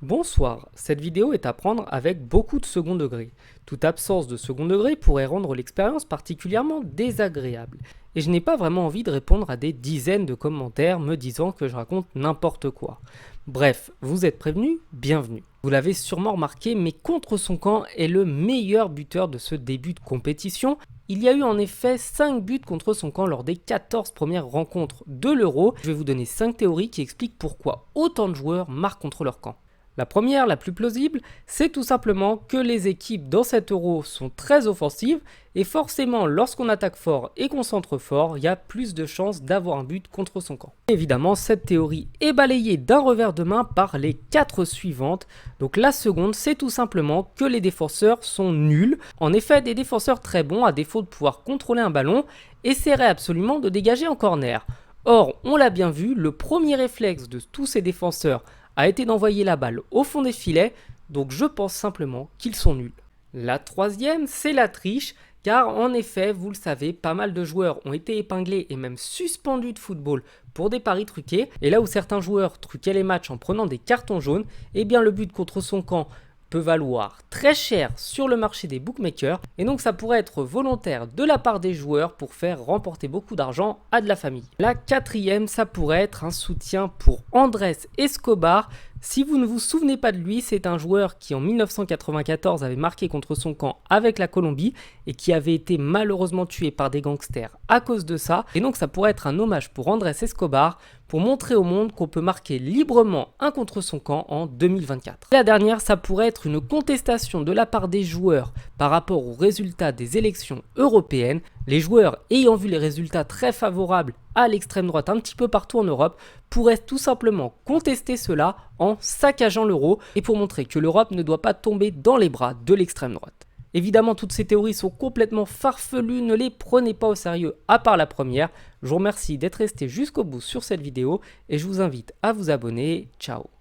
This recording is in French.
Bonsoir, cette vidéo est à prendre avec beaucoup de second degré. Toute absence de second degré pourrait rendre l'expérience particulièrement désagréable. Et je n'ai pas vraiment envie de répondre à des dizaines de commentaires me disant que je raconte n'importe quoi. Bref, vous êtes prévenus, bienvenue. Vous l'avez sûrement remarqué, mais Contre son camp est le meilleur buteur de ce début de compétition. Il y a eu en effet 5 buts contre son camp lors des 14 premières rencontres de l'Euro. Je vais vous donner 5 théories qui expliquent pourquoi autant de joueurs marquent contre leur camp. La première, la plus plausible, c'est tout simplement que les équipes dans cet Euro sont très offensives et forcément lorsqu'on attaque fort et qu'on centre fort, il y a plus de chances d'avoir un but contre son camp. Évidemment, cette théorie est balayée d'un revers de main par les 4 suivantes. Donc la seconde, c'est tout simplement que les défenseurs sont nuls. En effet, des défenseurs très bons, à défaut de pouvoir contrôler un ballon, essaieraient absolument de dégager en corner. Or, on l'a bien vu, le premier réflexe de tous ces défenseurs a été d'envoyer la balle au fond des filets, donc je pense simplement qu'ils sont nuls. La troisième, c'est la triche, car en effet, vous le savez, pas mal de joueurs ont été épinglés et même suspendus de football pour des paris truqués, et là où certains joueurs truquaient les matchs en prenant des cartons jaunes, eh bien le but contre son camp peut valoir très cher sur le marché des bookmakers, et donc ça pourrait être volontaire de la part des joueurs pour faire remporter beaucoup d'argent à de la famille. La quatrième, ça pourrait être un soutien pour Andrés Escobar. Si vous ne vous souvenez pas de lui, c'est un joueur qui en 1994 avait marqué contre son camp avec la Colombie et qui avait été malheureusement tué par des gangsters à cause de ça. Et donc ça pourrait être un hommage pour Andrés Escobar pour montrer au monde qu'on peut marquer librement un contre son camp en 2024. La dernière, ça pourrait être une contestation de la part des joueurs par rapport aux résultats des élections européennes. Les joueurs ayant vu les résultats très favorables à l'extrême droite un petit peu partout en Europe pourraient tout simplement contester cela en saccageant l'euro et pour montrer que l'Europe ne doit pas tomber dans les bras de l'extrême droite. Évidemment, toutes ces théories sont complètement farfelues, ne les prenez pas au sérieux à part la première. Je vous remercie d'être resté jusqu'au bout sur cette vidéo et je vous invite à vous abonner. Ciao.